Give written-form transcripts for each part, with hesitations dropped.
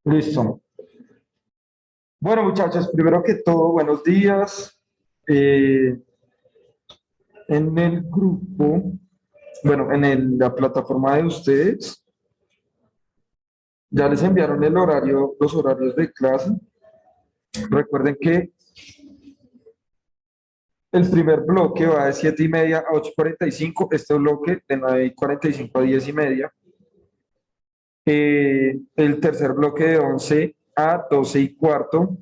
Listo. Bueno, muchachos, primero que todo, buenos días. En el grupo, bueno, la plataforma de ustedes, ya les enviaron el horario, los horarios de clase. Recuerden que el primer bloque va de 7:30 a 8:45, este bloque de 9:45 a 10:30. El tercer bloque de 11 a 12:15.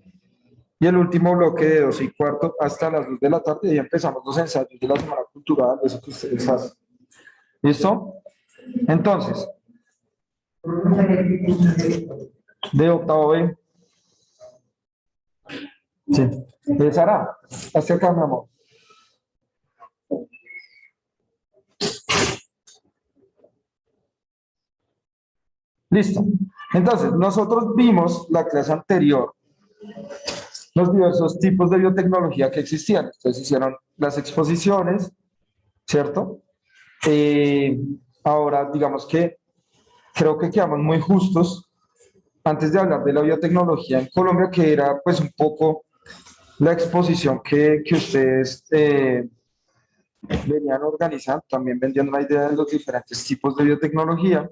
Y el último bloque de 12:15 hasta las 2 de la tarde, y empezamos los ensayos de la Semana Cultural, eso que ustedes hacen. ¿Listo? Entonces, de octavo B. Sí. Sara, hacia acá, mi amor. Listo. Entonces, nosotros vimos la clase anterior los diversos tipos de biotecnología que existían. Entonces hicieron las exposiciones, ¿cierto? Ahora, digamos que creo que quedamos muy justos antes de hablar de la biotecnología en Colombia, que era pues un poco la exposición que ustedes venían organizando, también vendiendo la idea de los diferentes tipos de biotecnología.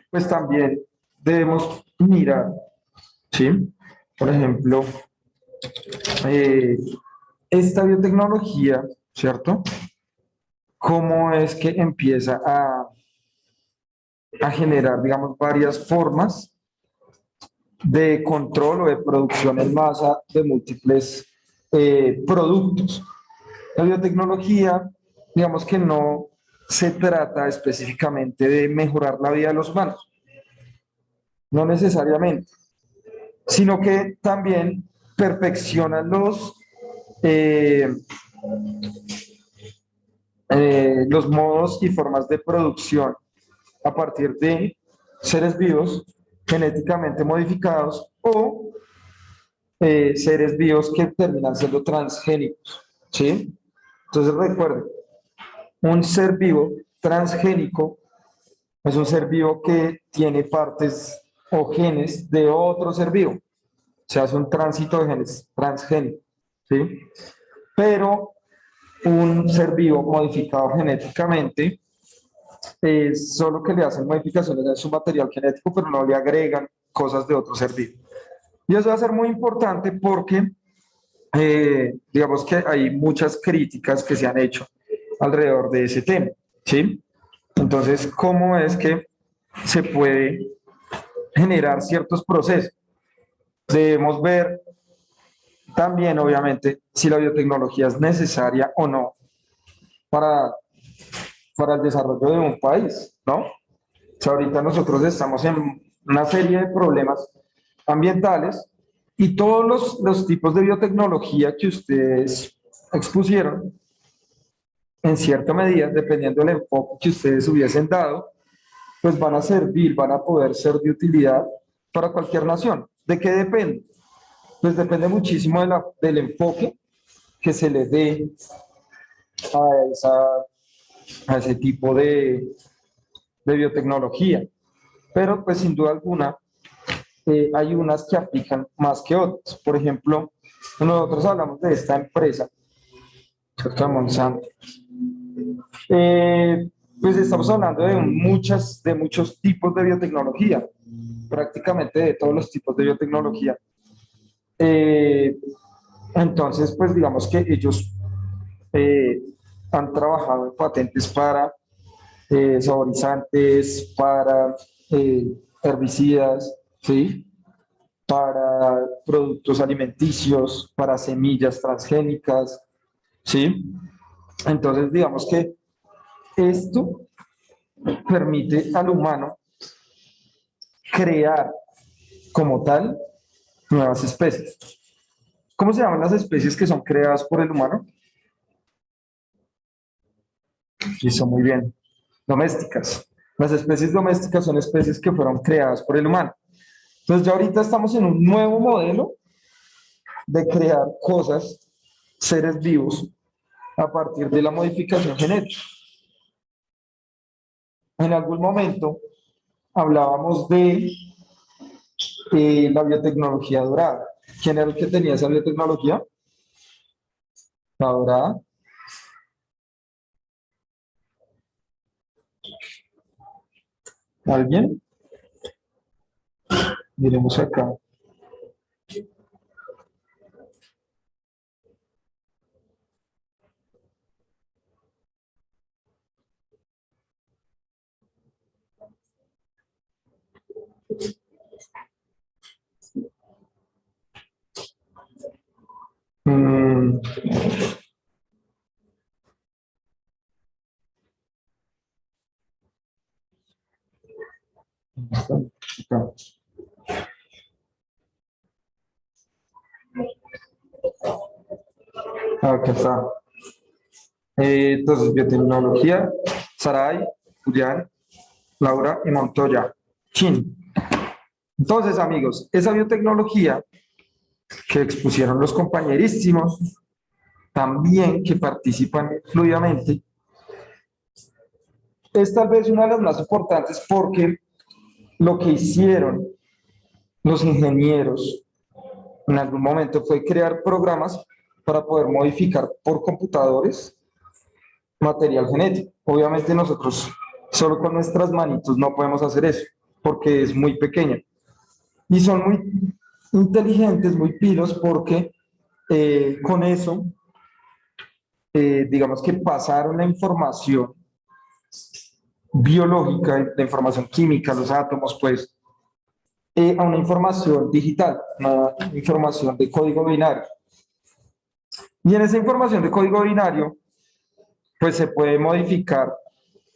Pues también debemos mirar, ¿sí? Por ejemplo, esta biotecnología, ¿cierto? ¿Cómo es que empieza a generar, digamos, varias formas de control o de producción en masa de múltiples productos? La biotecnología, digamos que no se trata específicamente de mejorar la vida de los humanos, no necesariamente, sino que también perfecciona los modos y formas de producción a partir de seres vivos genéticamente modificados o seres vivos que terminan siendo transgénicos, ¿sí? Entonces recuerden, un ser vivo transgénico es un ser vivo que tiene partes o genes de otro ser vivo. Se hace un tránsito de genes transgénico, ¿sí? Pero un ser vivo modificado genéticamente es solo que le hacen modificaciones en su material genético, pero no le agregan cosas de otro ser vivo. Y eso va a ser muy importante porque digamos que hay muchas críticas que se han hecho alrededor de ese tema, ¿sí? Entonces, ¿cómo es que se puede generar ciertos procesos? Debemos ver también, obviamente, si la biotecnología es necesaria o no para, para el desarrollo de un país, ¿no? O sea, ahorita nosotros estamos en una serie de problemas ambientales y todos los tipos de biotecnología que ustedes expusieron, en cierta medida, dependiendo del enfoque que ustedes hubiesen dado, pues van a servir, van a poder ser de utilidad para cualquier nación. ¿De qué depende? Pues depende muchísimo del enfoque que se le dé a ese tipo de biotecnología. Pero pues sin duda alguna hay unas que aplican más que otras. Por ejemplo, nosotros hablamos de esta empresa, Monsanto. Pues estamos hablando de muchos tipos de biotecnología. prácticamente de todos los tipos de biotecnología. Eh, entonces, pues digamos que ellos eh, han trabajado en patentes para saborizantes, para eh, herbicidas, ¿sí? Para productos alimenticios, para semillas transgénicas, ¿sí? Entonces, digamos que esto permite al humano crear como tal nuevas especies. ¿Cómo se llaman las especies que son creadas por el humano? Listo, muy bien. Domésticas. Las especies domésticas son especies que fueron creadas por el humano. Entonces ya ahorita estamos en un nuevo modelo de crear cosas, seres vivos, a partir de la modificación genética. En algún momento hablábamos de la biotecnología dorada. ¿Quién era el que tenía esa biotecnología? La dorada. ¿Alguien? Miremos acá. Mm, acá. Acá está. Entonces, biotecnología, Saray, Julián, Laura y Montoya. Chin. Entonces, amigos, esa biotecnología que expusieron los compañerísimos, también que participan fluidamente, es tal vez una de las más importantes porque lo que hicieron los ingenieros en algún momento fue crear programas para poder modificar por computadores material genético. Obviamente nosotros solo con nuestras manitos no podemos hacer eso porque es muy pequeña. Y son muy inteligentes, muy pilos porque con eso, digamos que pasaron la información biológica, la información química, los átomos, pues, a una información digital, una información de código binario. Y en esa información de código binario, pues se puede modificar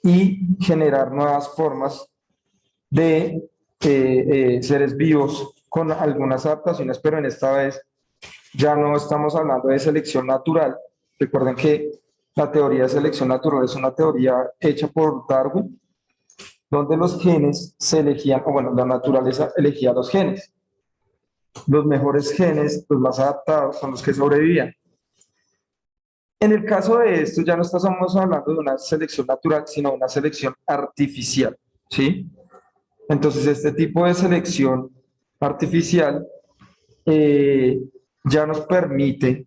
y generar nuevas formas de seres vivos con algunas adaptaciones, pero en esta vez ya no estamos hablando de selección natural. Recuerden que la teoría de selección natural es una teoría hecha por Darwin, donde los genes se elegían, o bueno, la naturaleza elegía los genes. Los mejores genes, los más adaptados, son los que sobrevivían. En el caso de esto, ya no estamos hablando de una selección natural, sino una selección artificial, ¿sí? Entonces, este tipo de selección artificial eh, ya nos permite,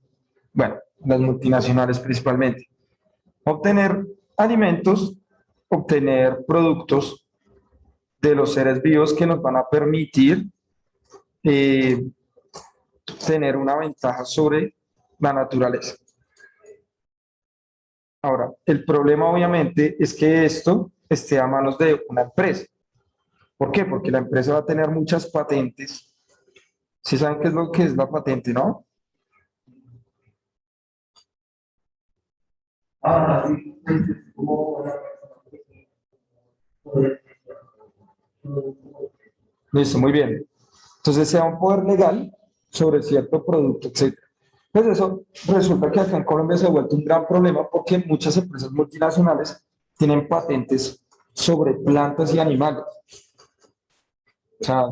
bueno, las multinacionales principalmente, obtener alimentos, obtener productos de los seres vivos que nos van a permitir eh, tener una ventaja sobre la naturaleza. Ahora, el problema obviamente es que esto esté a manos de una empresa. ¿Por qué? Porque la empresa va a tener muchas patentes. ¿Sí saben qué es lo que es la patente, no? Ah, sí. Listo, muy bien. Entonces, sea un poder legal sobre cierto producto, etc. Pues eso resulta que acá en Colombia se ha vuelto un gran problema porque muchas empresas multinacionales tienen patentes sobre plantas y animales. O sea,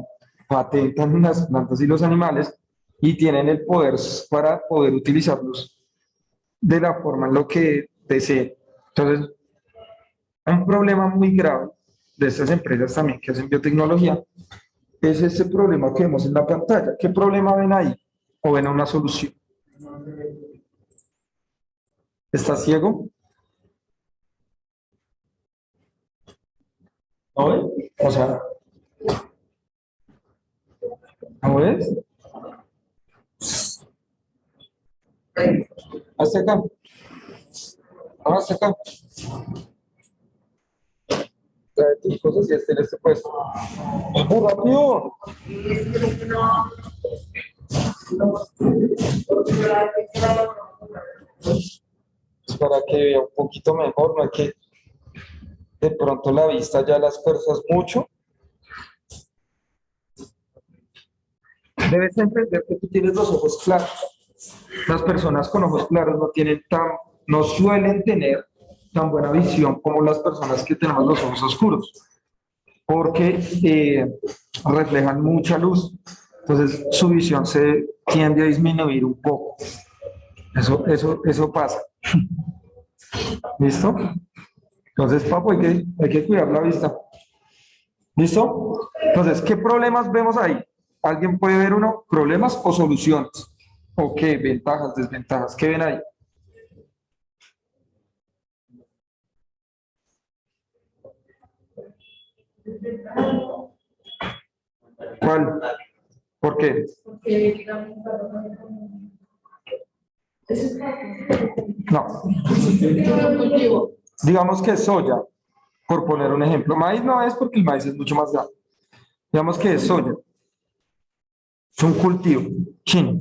patentan las plantas y los animales y tienen el poder para poder utilizarlos de la forma en lo que deseen. Entonces, un problema muy grave de estas empresas también que hacen biotecnología es ese problema que vemos en la pantalla. ¿Qué problema ven ahí? ¿O ven una solución? ¿Está ciego? ¿No ve? O sea, ¿No ves? Hasta acá. No, hasta acá. Trae tus cosas y esté en este puesto. ¡Muy rápido! Pues para que vea un poquito mejor, no hay que de pronto la vista ya las fuerzas mucho. Debes entender que tú tienes los ojos claros. Las personas con ojos claros no suelen tener tan buena visión como las personas que tenemos los ojos oscuros, porque reflejan mucha luz. Entonces su visión se tiende a disminuir un poco. Eso pasa. ¿Listo? Entonces, papo, hay que cuidar la vista. ¿Listo? Entonces, ¿qué problemas vemos ahí? ¿Alguien puede ver uno? ¿Problemas o soluciones? ¿O qué? ¿Ventajas, desventajas? ¿Qué ven ahí? ¿Cuál? ¿Por qué? No. Digamos que soya, por poner un ejemplo. Maíz no es porque el maíz es mucho más grande. Digamos que es soya. Es un cultivo chino.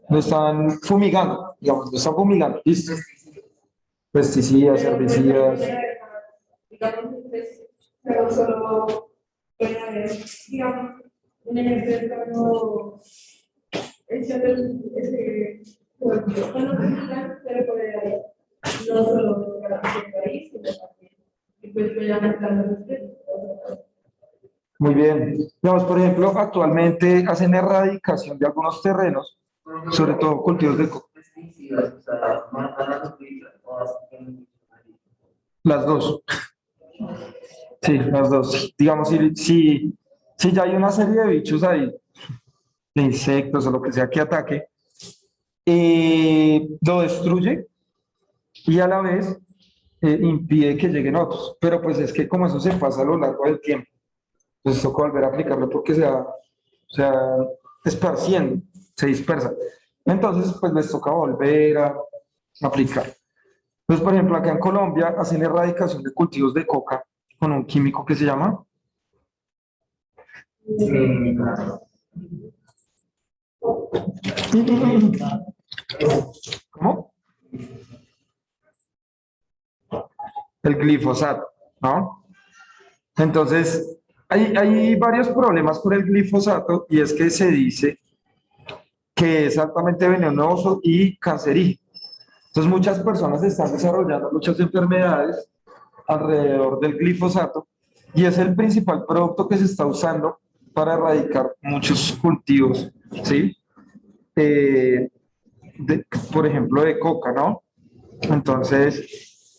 Lo están fumigando, digamos, lo están fumigando. ¿Listo? Pesticidas, herbicidas. Pero solo, digamos, un ejemplo es cuando pero por el no solo para el país, sino también. Y pues voy a meter Muy bien. Digamos, por ejemplo, actualmente hacen erradicación de algunos terrenos, sobre todo cultivos de coco. Las dos. Sí, las dos. Digamos, si ya hay una serie de bichos ahí, de insectos o lo que sea que ataque, lo destruye y a la vez impide que lleguen otros. Pero pues es que como eso se pasa a lo largo del tiempo, entonces toca volver a aplicarlo porque se va esparciendo, se dispersa. Entonces, pues les toca volver a aplicar. Entonces, por ejemplo, acá en Colombia hacen erradicación de cultivos de coca con un químico que se llama ¿cómo? El glifosato, ¿no? Entonces, hay varios problemas con el glifosato y es que se dice que es altamente venenoso y cancerígeno. Entonces, muchas personas están desarrollando muchas enfermedades alrededor del glifosato y es el principal producto que se está usando para erradicar muchos cultivos, ¿sí? Eh, por ejemplo, de coca, ¿no? Entonces,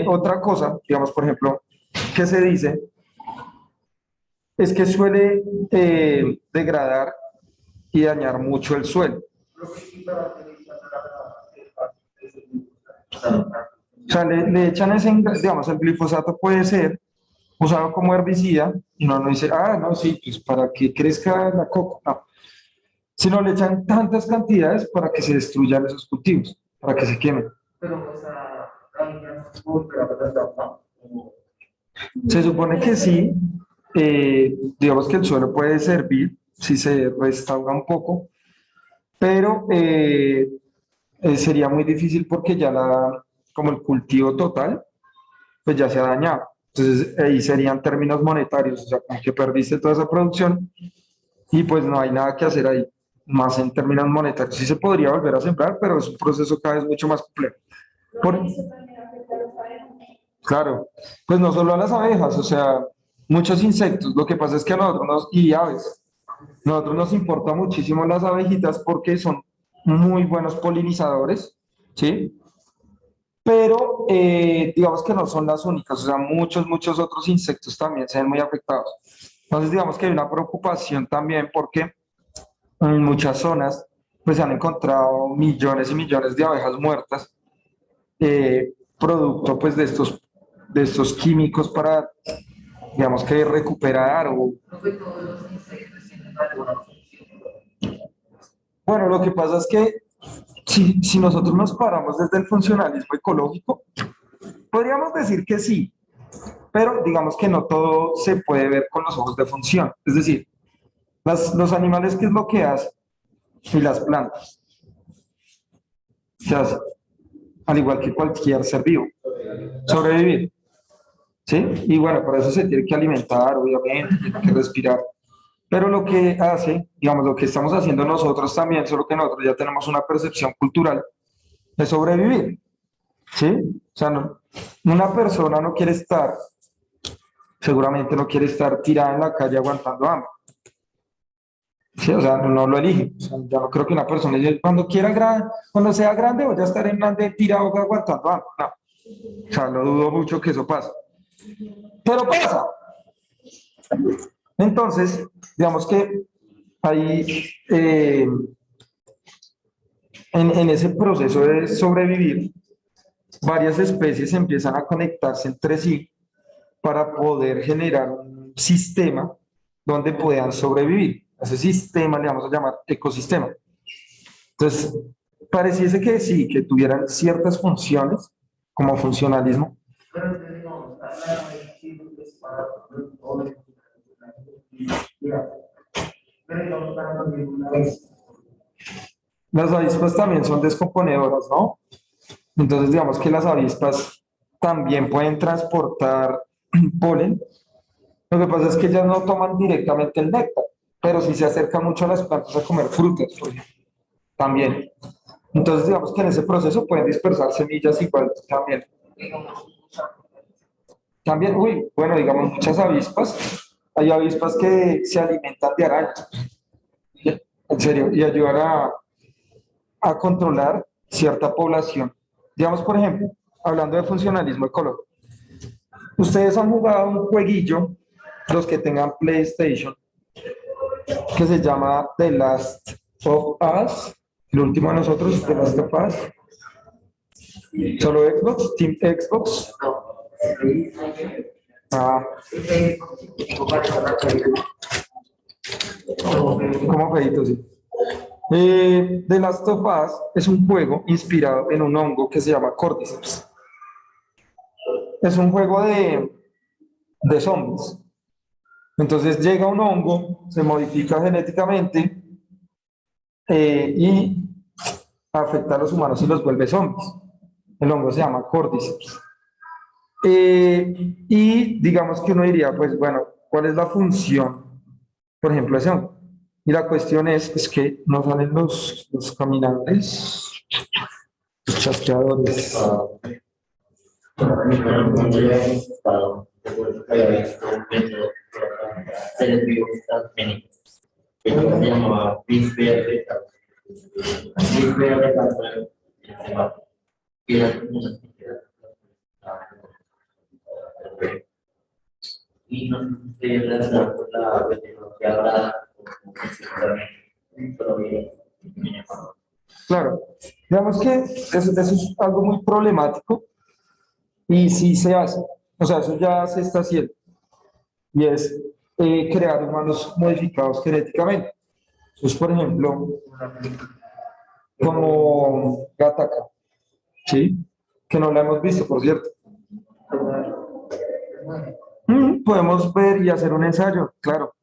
otra cosa, digamos, por ejemplo, que se dice es que suele degradar y dañar mucho el suelo. O sea, le echan ese, digamos, el glifosato puede ser usado como herbicida y no dice, ah, no, sí, pues para que crezca la coca, no. Sino le echan tantas cantidades para que se destruyan esos cultivos, para que se quemen. Se supone que sí, digamos que el suelo puede servir si se restaura un poco, pero sería muy difícil porque ya como el cultivo total, pues ya se ha dañado. Entonces ahí serían términos monetarios, o sea, como que perdiste toda esa producción y pues no hay nada que hacer ahí, más en términos monetarios. Sí se podría volver a sembrar, pero es un proceso cada vez mucho más complejo. Por, claro, pues no solo a las abejas, o sea, muchos insectos. Lo que pasa es que a y aves, nosotros nos importa muchísimo las abejitas porque son muy buenos polinizadores, ¿sí? Pero digamos que no son las únicas, o sea, muchos otros insectos también se ven muy afectados. Entonces, digamos que hay una preocupación también porque en muchas zonas pues se han encontrado millones y millones de abejas muertas, producto pues de estos químicos para digamos que recuperar o... Bueno, lo que pasa es que si nosotros nos paramos desde el funcionalismo ecológico, podríamos decir que sí, pero digamos que no todo se puede ver con los ojos de función. Es decir, los animales, ¿qué es lo que hacen? Y las plantas, ¿qué hacen? Al igual que cualquier ser vivo, sobrevivir. ¿Sí? Y bueno, por eso se tiene que alimentar, obviamente, tiene que respirar. Pero lo que hace, digamos, lo que estamos haciendo nosotros también, solo que nosotros ya tenemos una percepción cultural de sobrevivir. ¿Sí? O sea, una persona no quiere estar, seguramente no quiere estar tirada en la calle aguantando hambre. Sí, o sea, no lo elige. O sea, ya no creo que una persona cuando cuando sea grande voy a estar en grande tirado aguantando hambre. No. O sea, lo dudo mucho que eso pase. Pero pasa. Entonces, digamos que ahí, en ese proceso de sobrevivir, varias especies empiezan a conectarse entre sí para poder generar un sistema donde puedan sobrevivir. Ese sistema le vamos a llamar ecosistema. Entonces, pareciese que sí, que tuvieran ciertas funciones, como funcionalismo. Las avispas también son descomponedoras, ¿no? Entonces, digamos que las avispas también pueden transportar polen. Lo que pasa es que ellas no toman directamente el néctar, pero sí se acercan mucho a las plantas a comer frutas, por ejemplo, también. Entonces, digamos que en ese proceso pueden dispersar semillas igual también. También, uy, bueno, digamos muchas avispas. Hay avispas que se alimentan de arañas, en serio, y ayudan a controlar cierta población. Digamos, por ejemplo, hablando de funcionalismo ecológico, ustedes han jugado un jueguillo, los que tengan PlayStation, que se llama The Last of Us, el último de nosotros, The Last of Us. Solo Xbox, Team Xbox. Ah, como feito, sí. The Last of Us es un juego inspirado en un hongo que se llama Cordyceps. Es un juego de zombies. Entonces llega un hongo, se modifica genéticamente y afecta a los humanos y los vuelve zombies. El hongo se llama Cordyceps. Y digamos que uno diría, pues bueno, ¿cuál es la función, por ejemplo, de ese hongo? Y la cuestión es que no salen los caminantes, los chasqueadores. Y no se relaciona con la tecnología ahora, Claro, digamos que eso es algo muy problemático y sí se hace, o sea, eso ya se está haciendo, y es crear humanos modificados genéticamente. Entonces, por ejemplo, como Gataca, ¿sí? Que no la hemos visto, por cierto. Podemos ver y hacer un ensayo, claro.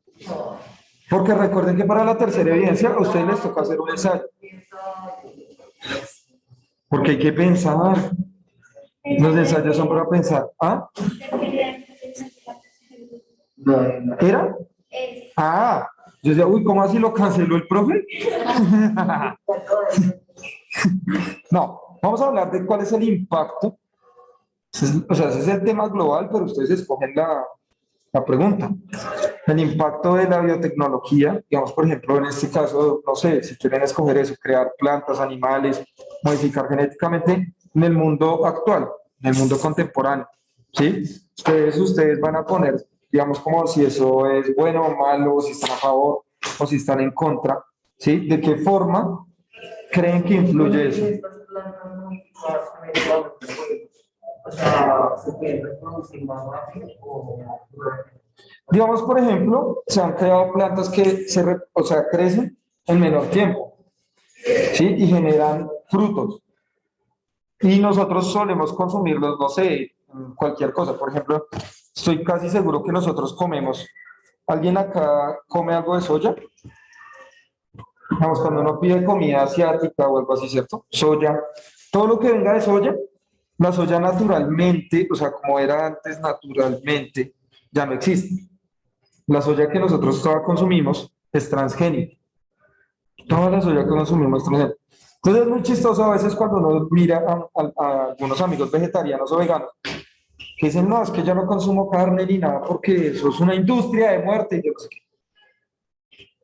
Porque recuerden que para la tercera evidencia a ustedes les toca hacer un ensayo. Porque hay que pensar. Los ensayos son para pensar. ¿Ah? ¿Era? Ah, yo decía, uy, ¿cómo así lo canceló el profe? No, vamos a hablar de cuál es el impacto. O sea, ese es el tema global, pero ustedes escogen la pregunta. El impacto de la biotecnología, digamos, por ejemplo, en este caso, no sé, si quieren escoger eso, crear plantas, animales, modificar genéticamente en el mundo actual, en el mundo contemporáneo, ¿sí? Ustedes van a poner, digamos, como si eso es bueno o malo, si están a favor o si están en contra, ¿sí? ¿De qué forma creen que influye eso? O sea, se puede reproducir más rápido o Digamos, por ejemplo, se han creado plantas que o sea, crecen en menor tiempo, ¿sí? Y generan frutos. Y nosotros solemos consumirlos, no sé, cualquier cosa. Por ejemplo, estoy casi seguro que nosotros comemos. ¿Alguien acá come algo de soya? Vamos, cuando uno pide comida asiática o algo así, ¿cierto? Soya. Todo lo que venga de soya, la soya naturalmente, o sea, como era antes naturalmente, ya no existe. La soya que nosotros toda consumimos es transgénica. Toda la soya que consumimos es transgénica. Entonces es muy chistoso a veces cuando uno mira a algunos amigos vegetarianos o veganos que dicen, no, es que yo no consumo carne ni nada porque eso es una industria de muerte y yo no sé qué.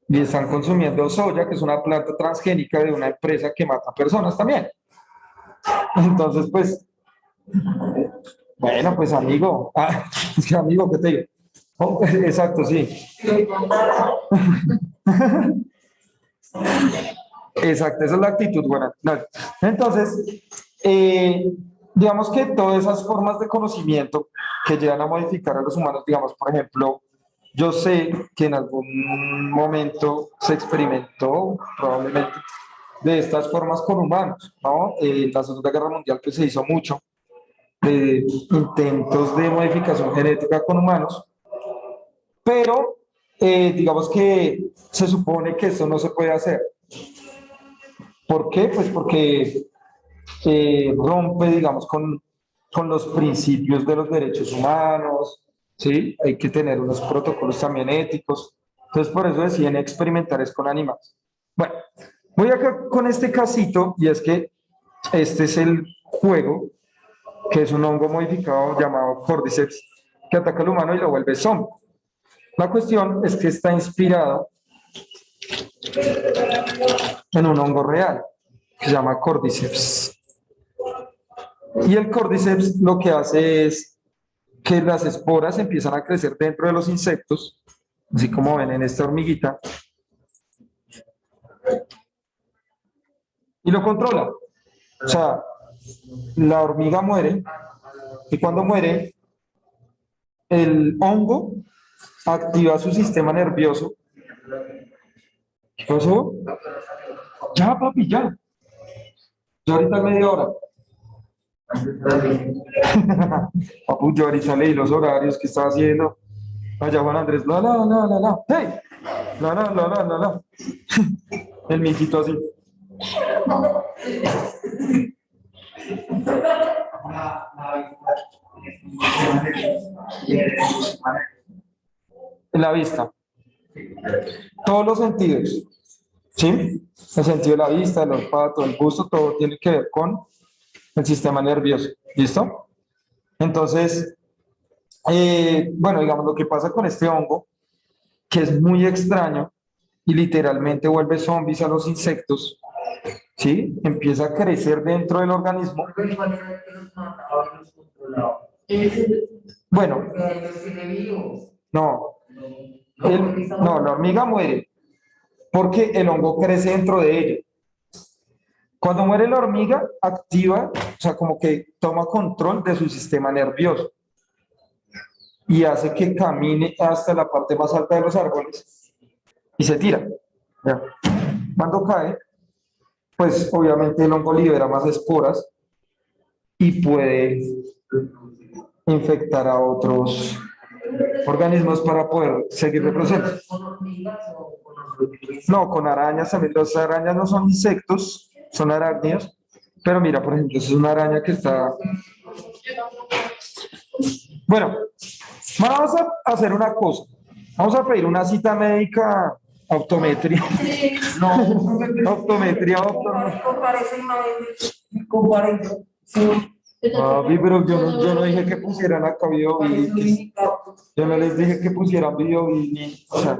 Y están consumiendo soya, que es una planta transgénica de una empresa que mata personas también. Entonces, pues, bueno, pues amigo, es que amigo, ¿qué te digo? Oh, exacto, sí. Exacto, esa es la actitud buena. No. Entonces, eh, digamos que todas esas formas de conocimiento que llegan a modificar a los humanos, digamos, por ejemplo, yo sé que en algún momento se experimentó probablemente de estas formas con humanos, ¿no? En la Segunda Guerra Mundial pues, se hizo mucho de intentos de modificación genética con humanos, pero digamos que se supone que eso no se puede hacer. ¿Por qué? Pues porque rompe, digamos, con los principios de los derechos humanos, ¿sí? Hay que tener unos protocolos también éticos. Entonces, por eso deciden experimentar es con animales. Bueno, voy acá con este casito, y es que este es el juego, que es un hongo modificado llamado Cordyceps, que ataca al humano y lo vuelve zombie. La cuestión es que está inspirado en un hongo real, que se llama Cordyceps. Y el Cordyceps lo que hace es que las esporas empiezan a crecer dentro de los insectos, así como ven en esta hormiguita, y lo controla. O sea, la hormiga muere, y cuando muere, el hongo activa su sistema nervioso. ¿Qué pasó? Ya, papi, ya. Ya ahorita es media hora. Papu, yo ahorita leí los horarios que estaba haciendo. Allá Juan Andrés, la. ¡Hey! La. El mijito así. En la vista. Todos los sentidos. ¿Sí? El sentido de la vista, el olfato, el gusto, todo tiene que ver con el sistema nervioso. ¿Listo? Entonces, bueno, digamos, lo que pasa con este hongo, que es muy extraño y literalmente vuelve zombies a los insectos, ¿sí? Empieza a crecer dentro del organismo. Bueno, no, no, la hormiga muere porque el hongo crece dentro de ella. Cuando muere la hormiga, activa, o sea, como que toma control de su sistema nervioso y hace que camine hasta la parte más alta de los árboles y se tira. ¿Ya? Cuando cae, pues obviamente el hongo libera más esporas y puede infectar a otros organismos para poder seguir reproduciendo. No, con arañas también. Las arañas no son insectos, son arácnidos. Pero mira, por ejemplo, es una araña que está... Bueno, vamos a hacer una cosa. Vamos a pedir una cita médica, optometría. No, optometría. Pero yo no dije que pusieran acá video. Yo no les dije que pusieran video. O sea,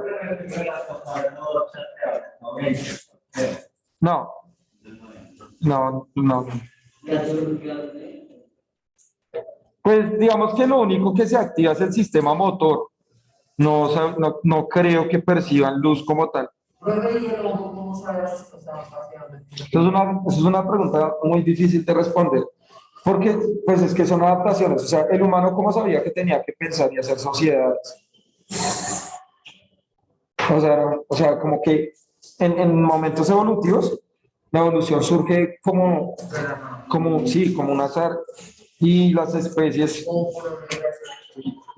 no. Pues digamos que lo único que se activa es el sistema motor. No creo que perciban luz como tal. Es una pregunta muy difícil de responder. Porque, pues es que son adaptaciones. O sea, el humano, ¿cómo sabía que tenía que pensar y hacer sociedades? O sea, como que en momentos evolutivos, la evolución surge sí, como un azar. Y las especies,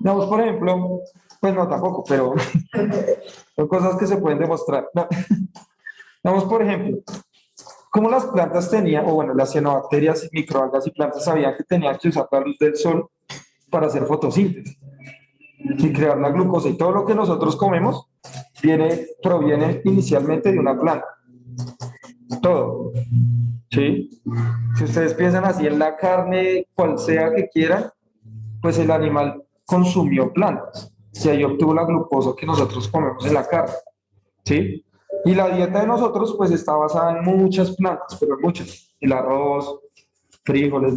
digamos, por ejemplo, pues no tampoco, pero son cosas que se pueden demostrar. No, digamos, por ejemplo, como las plantas tenían, o bueno, las cianobacterias, microalgas y plantas sabían que tenían que usar la luz del sol para hacer fotosíntesis y crear la glucosa y todo lo que nosotros comemos proviene inicialmente de una planta. Todo. ¿Sí? Si ustedes piensan así en la carne, cual sea que quieran, pues el animal consumió plantas. Y ahí obtuvo la glucosa que nosotros comemos en la carne. ¿Sí? Y la dieta de nosotros, pues está basada en muchas plantas, pero en muchas. El arroz, frijoles,